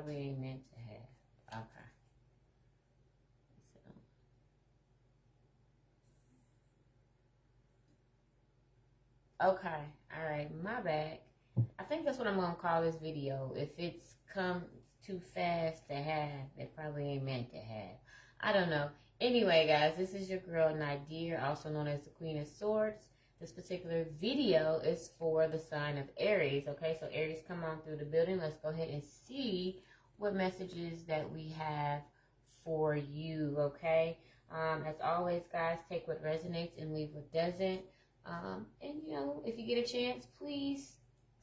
probably ain't meant to have. Okay. Okay, all right, my bad. I think that's what I'm gonna call this video. If it's come too fast to have, it probably ain't meant to have. I don't know. Anyway, guys, this is your girl Nadir, also known as the Queen of Swords. This particular video is for the sign of Aries. Okay, so Aries, come on through the building. Let's go ahead and see what messages that we have for you. Okay, as always, guys, take what resonates and leave what doesn't. And you know, if you get a chance, please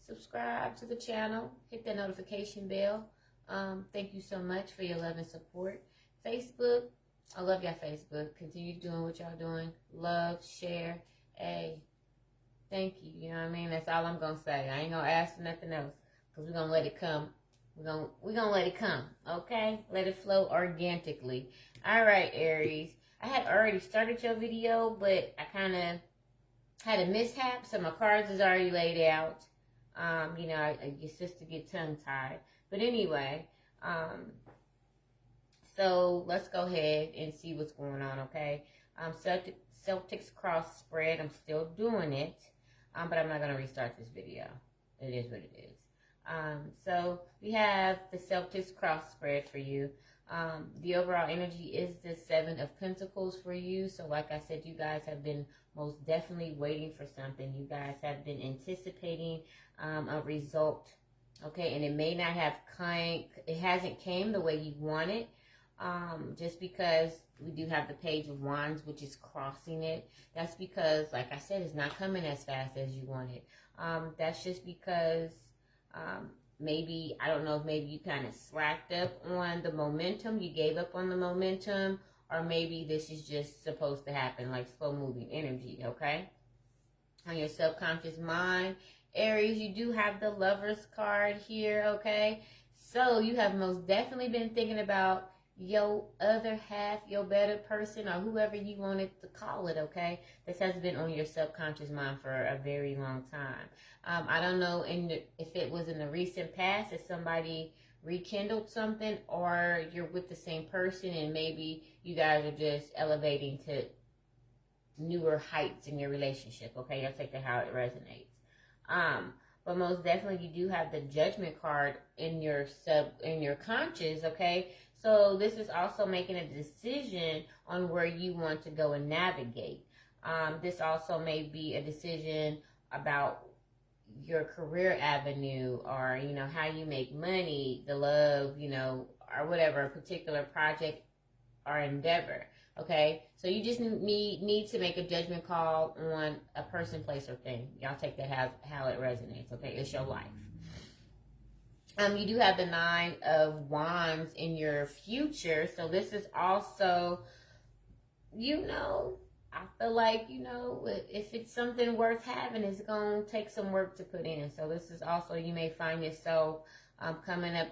subscribe to the channel, hit that notification bell. Thank you so much for your love and support. Facebook, I love y'all. Facebook, continue doing what y'all doing. Love, share. Hey, thank you. You know what I mean? That's all I'm gonna say. I ain't gonna ask for nothing else, because we're gonna let it come. We're gonna let it come. Okay, let it flow organically. All right, Aries, I had already started your video, but I kind of had a mishap, so my cards is already laid out. You know, your sister get tongue-tied. But anyway, so let's go ahead and see what's going on, okay? Celtics cross spread, I'm still doing it, but I'm not going to restart this video. It is what it is. So we have the Celtics cross spread for you. The overall energy is the Seven of Pentacles for you. So like I said, you guys have been most definitely waiting for something. You guys have been anticipating a result, okay? And it may not have it hasn't came the way you want it, just because we do have the Page of Wands, which is crossing it. That's because, like I said, it's not coming as fast as you want it. That's just because maybe, I don't know if maybe you kind of slacked up on the momentum, you gave up on the momentum, or maybe this is just supposed to happen, like slow moving energy, okay? On your subconscious mind, Aries, you do have the Lover's card here, okay? So you have most definitely been thinking about your other half, your better person, or whoever you wanted to call it, okay? This has been on your subconscious mind for a very long time. I don't know if it was in the recent past, if somebody rekindled something, or you're with the same person and maybe you guys are just elevating to newer heights in your relationship, okay? I'll take that how it resonates. But most definitely you do have the Judgment card in your conscious, okay? So this is also making a decision on where you want to go and navigate. This also may be a decision about your career avenue, or, you know, how you make money, the love, you know, or whatever particular project or endeavor, okay? So you just need to make a judgment call on a person, place, or thing. Y'all take that how it resonates, okay? It's your life. You do have the Nine of Wands in your future. So this is also, you know, I feel like, you know, if it's something worth having, it's going to take some work to put in. So this is also, you may find yourself coming up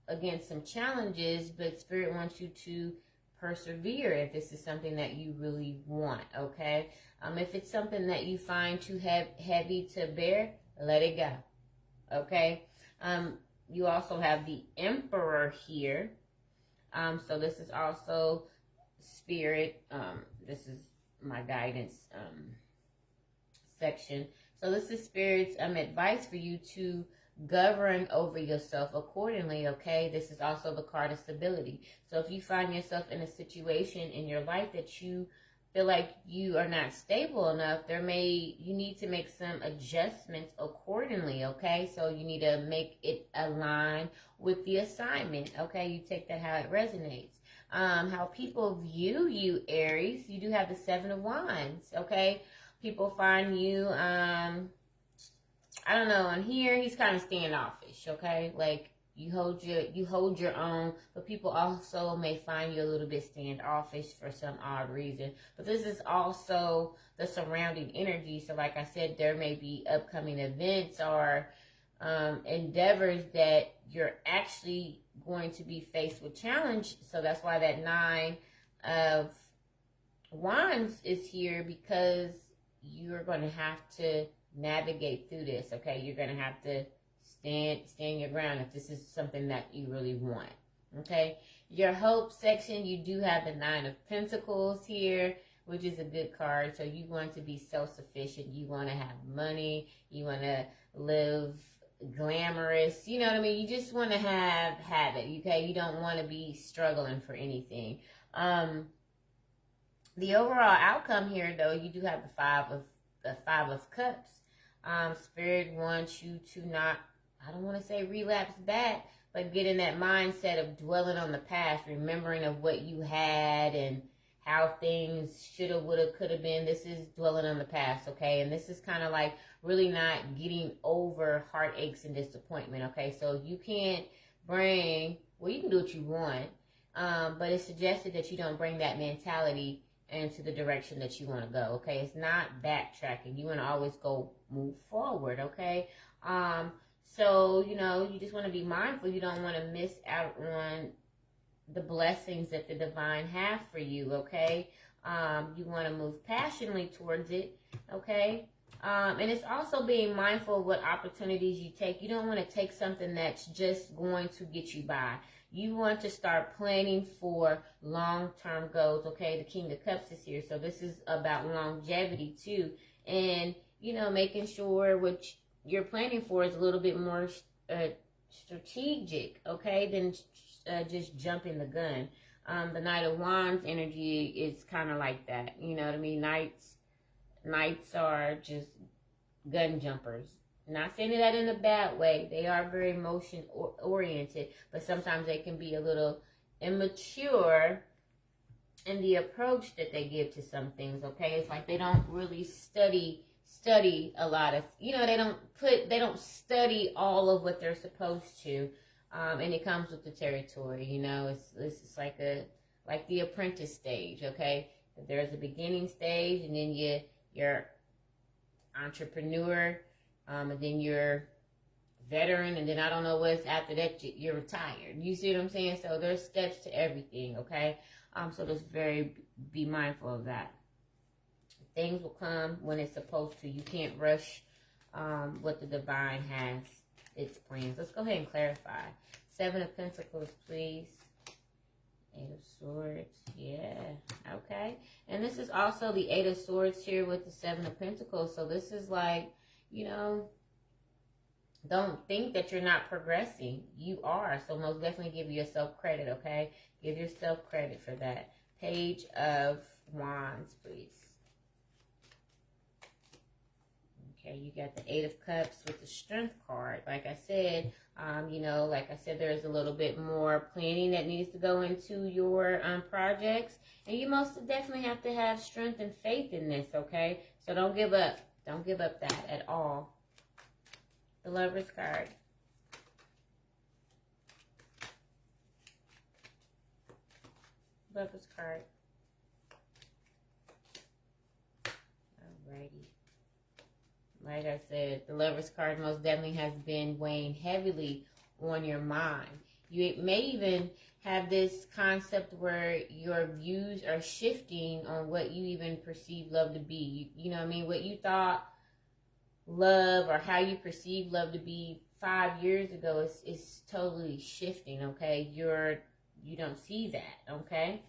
against some challenges, but Spirit wants you to persevere if this is something that you really want, okay? If it's something that you find too heavy to bear, let it go, okay? You also have the Emperor here. So this is also Spirit. This is my guidance section. So this is Spirit's advice for you to govern over yourself accordingly, okay? This is also the card of stability. So if you find yourself in a situation in your life that you feel like you are not stable enough, you need to make some adjustments accordingly, okay? So you need to make it align with the assignment, okay? You take that how it resonates. How people view you, Aries, you do have the Seven of Wands, okay? People find you, I don't know, on here, he's kind of standoffish, okay? Like, you hold your own, but people also may find you a little bit standoffish for some odd reason. But this is also the surrounding energy. So like I said, there may be upcoming events or endeavors that you're actually going to be faced with challenge. So that's why that Nine of Wands is here, because you're going to have to navigate through this, okay? You're going to have to Stand your ground if this is something that you really want. Okay, your hope section, you do have the Nine of Pentacles here, which is a good card. So you want to be self-sufficient. You want to have money. You want to live glamorous. You know what I mean? You just want to have it. Okay, you don't want to be struggling for anything. The overall outcome here, though, you do have the Five of Cups. Spirit wants you to not, I don't want to say relapse back, but get in that mindset of dwelling on the past, remembering of what you had and how things shoulda, woulda, coulda been. This is dwelling on the past, okay? And this is kind of like really not getting over heartaches and disappointment, okay? So you can't bring, well, you can do what you want, but it's suggested that you don't bring that mentality into the direction that you want to go, okay? It's not backtracking. You want to always move forward, okay? So, you know, you just want to be mindful. You don't want to miss out on the blessings that the divine have for you, okay? You want to move passionately towards it, okay? And it's also being mindful of what opportunities you take. You don't want to take something that's just going to get you by. You want to start planning for long-term goals, okay? The King of Cups is here, so this is about longevity too. And, you know, making sure what you're planning for is a little bit more strategic, okay, than just jumping the gun. The Knight of Wands energy is kind of like that, you know what I mean? Knights are just gun jumpers. Not saying that in a bad way. They are very emotion oriented, but sometimes they can be a little immature in the approach that they give to some things, okay? It's like they don't really study a lot of, you know, they don't study all of what they're supposed to. And it comes with the territory, you know. It's like the apprentice stage, okay? There's a beginning stage, and then you're entrepreneur, and then you're veteran, and then I don't know what's after that. You're retired. You see what I'm saying? So there's steps to everything, okay? So just be mindful of that. Things will come when it's supposed to. You can't rush what the divine has its plans. Let's go ahead and clarify. Seven of Pentacles, please. Eight of Swords. Yeah. Okay. And this is also the Eight of Swords here with the Seven of Pentacles. So this is like, you know, don't think that you're not progressing. You are. So most definitely give yourself credit, okay? Give yourself credit for that. Page of Wands, please. Okay, you got the Eight of Cups with the Strength card. Like I said, you know, there's a little bit more planning that needs to go into your projects. And you most definitely have to have strength and faith in this, okay? So don't give up. Don't give up that at all. The Lover's card. Lover's card. Alrighty. Like I said, the Lover's card most definitely has been weighing heavily on your mind. You may even have this concept where your views are shifting on what you even perceive love to be. You know what I mean? What you thought love or how you perceive love to be 5 years ago is totally shifting, okay? You don't see that, okay?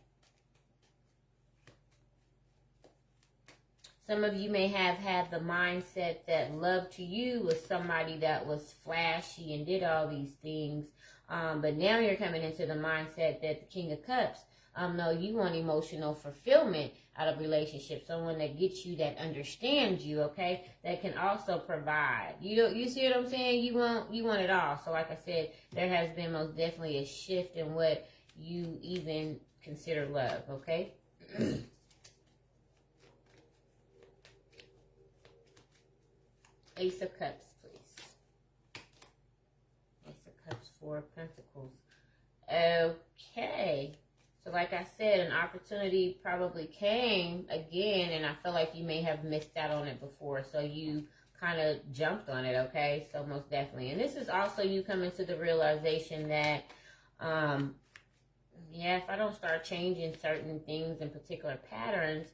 Some of you may have had the mindset that love to you was somebody that was flashy and did all these things. But now you're coming into the mindset that the King of Cups, no, you want emotional fulfillment out of relationships. Someone that gets you, that understands you, okay? That can also provide. You see what I'm saying? You want it all. So like I said, there has been most definitely a shift in what you even consider love, okay? Ace of Cups, please. Ace of Cups, Four of Pentacles. Okay. So like I said, an opportunity probably came again, and I feel like you may have missed out on it before. So you kind of jumped on it, okay? So most definitely. And this is also you coming to the realization that, yeah, if I don't start changing certain things and particular patterns,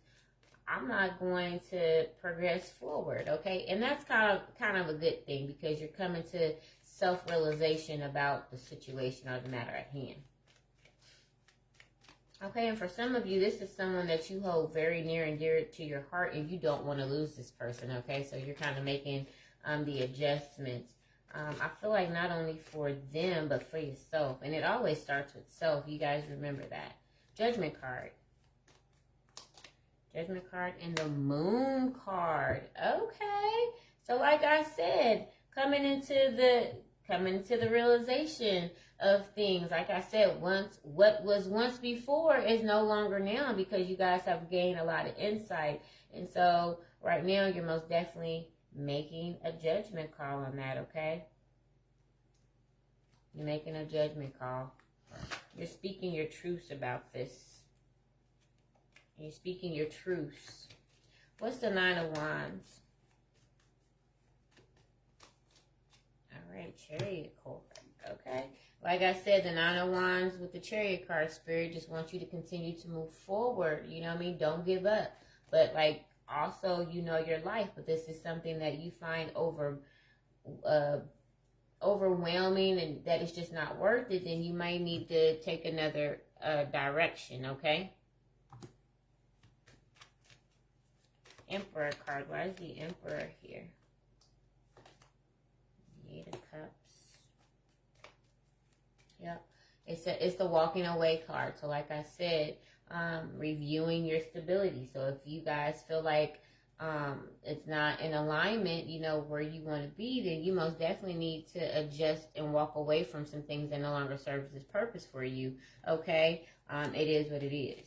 I'm not going to progress forward, okay? And that's kind of a good thing, because you're coming to self-realization about the situation or the matter at hand. Okay, and for some of you, this is someone that you hold very near and dear to your heart, and you don't want to lose this person, okay? So you're kind of making the adjustments. I feel like not only for them, but for yourself. And it always starts with self. You guys remember that. Judgment card. Judgment card and the Moon card. Okay. So like I said, coming into the realization of things. Like I said, what was once before is no longer now, because you guys have gained a lot of insight. And so right now you're most definitely making a judgment call on that, okay? You're making a judgment call. You're speaking your truths about this. You're speaking your truths. What's the Nine of Wands? All right, Chariot card. Okay. Like I said, the Nine of Wands with the Chariot card, Spirit just wants you to continue to move forward. You know what I mean? Don't give up. But like, also, you know your life, but this is something that you find overwhelming and that it's just not worth it, then you might need to take another direction, okay? Emperor card. Why is the Emperor here? Eight of Cups. Yep. It's the walking away card. So like I said, reviewing your stability. So if you guys feel like it's not in alignment, you know, where you want to be, then you most definitely need to adjust and walk away from some things that no longer serves this purpose for you. Okay? It is what it is.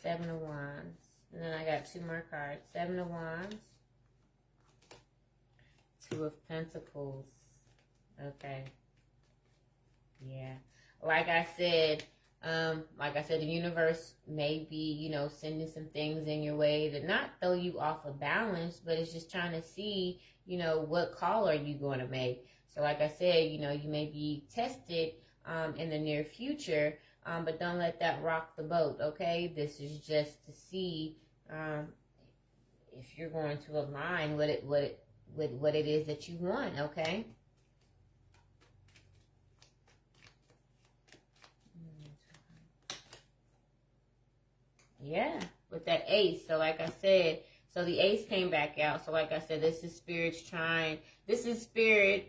Seven of Wands. And then I got two more cards. Seven of Wands. Two of Pentacles. Okay. Yeah. Like I said, the universe may be, you know, sending some things in your way to not throw you off of balance, but it's just trying to see, you know, what call are you going to make. So like I said, you know, you may be tested in the near future, but don't let that rock the boat, okay? This is just to see if you're going to align with what it is that you want, okay? Yeah, with that Ace. So like I said, so the Ace came back out. So like I said, this is Spirit,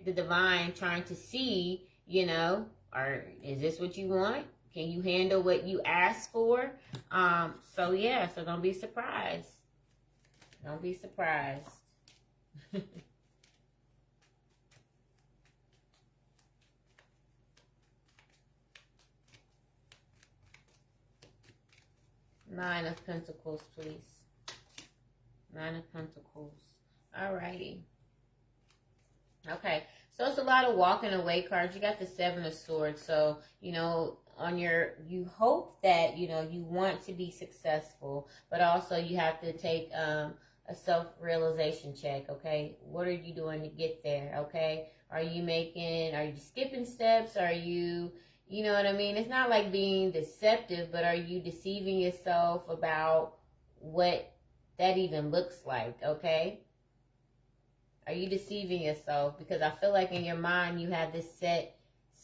the divine, trying to see, you know, is this what you want? Can you handle what you asked for? So yeah, so don't be surprised. Don't be surprised. Nine of Pentacles, please. Nine of Pentacles. Alrighty. Okay. So it's a lot of walking away cards. You got the Seven of Swords. So, you know, you hope that, you know, you want to be successful, but also you have to take a self-realization check, okay? What are you doing to get there, okay? Are you skipping steps? Are you... You know what I mean? It's not like being deceptive, but are you deceiving yourself about what that even looks like, okay? Are you deceiving yourself? Because I feel like in your mind you have this set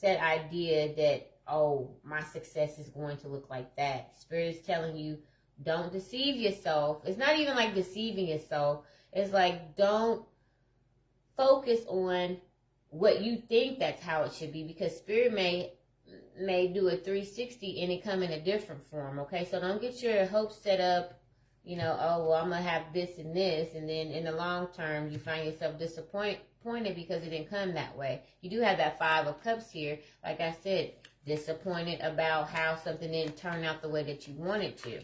idea that, oh, my success is going to look like that. Spirit is telling you, don't deceive yourself. It's not even like deceiving yourself. It's like, don't focus on what you think that's how it should be, because Spirit may do a 360 and it come in a different form, okay? So don't get your hopes set up, you know, oh, well, I'm going to have this, and then in the long term, you find yourself disappointed because it didn't come that way. You do have that Five of Cups here. Like I said, disappointed about how something didn't turn out the way that you wanted to.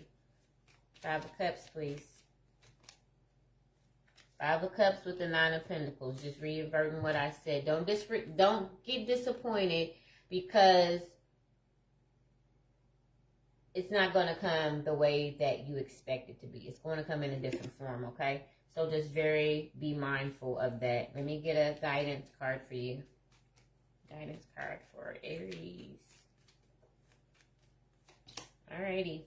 Five of Cups, please. Five of Cups with the Nine of Pentacles. Just reverting what I said. Don't get disappointed because it's not going to come the way that you expect it to be. It's going to come in a different form, okay? So just be mindful of that. Let me get a guidance card for you. Guidance card for Aries. Alrighty.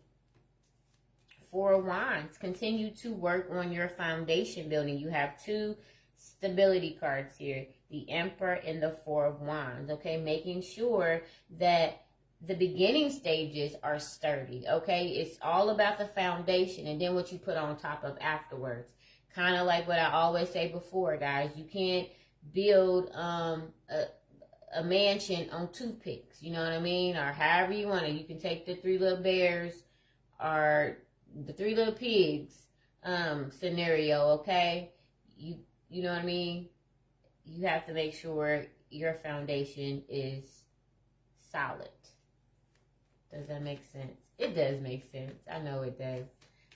Four of Wands. Continue to work on your foundation building. You have two stability cards here, the Emperor and the Four of Wands, okay? Making sure that the beginning stages are sturdy, okay? It's all about the foundation and then what you put on top of afterwards. Kind of like what I always say before, guys. You can't build a mansion on toothpicks, you know what I mean? Or however you want it. You can take the Three Little Bears or the Three Little Pigs scenario, okay? You know what I mean? You have to make sure your foundation is solid. Does that make sense? It does make sense. I know it does.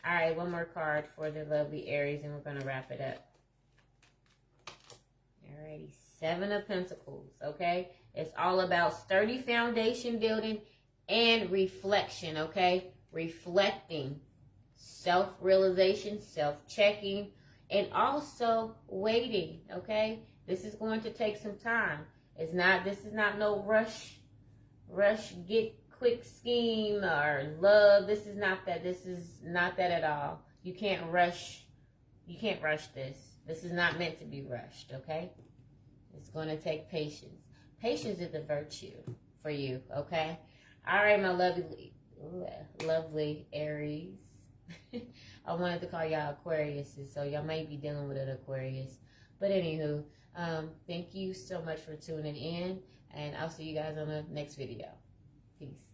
All right, one more card for the lovely Aries, and we're going to wrap it up. Alrighty, Seven of Pentacles, okay? It's all about sturdy foundation building and reflection, okay? Reflecting, self-realization, self-checking, and also waiting, okay? This is going to take some time. This is not no rush, get quick scheme or love. This is not that. This is not that at all. You can't rush this. This is not meant to be rushed, okay? It's going to take patience. Patience is a virtue for you, okay? All right, my lovely Aries. I wanted to call y'all Aquariuses, so y'all might be dealing with an Aquarius. But anywho, thank you so much for tuning in, and I'll see you guys on the next video. Peace.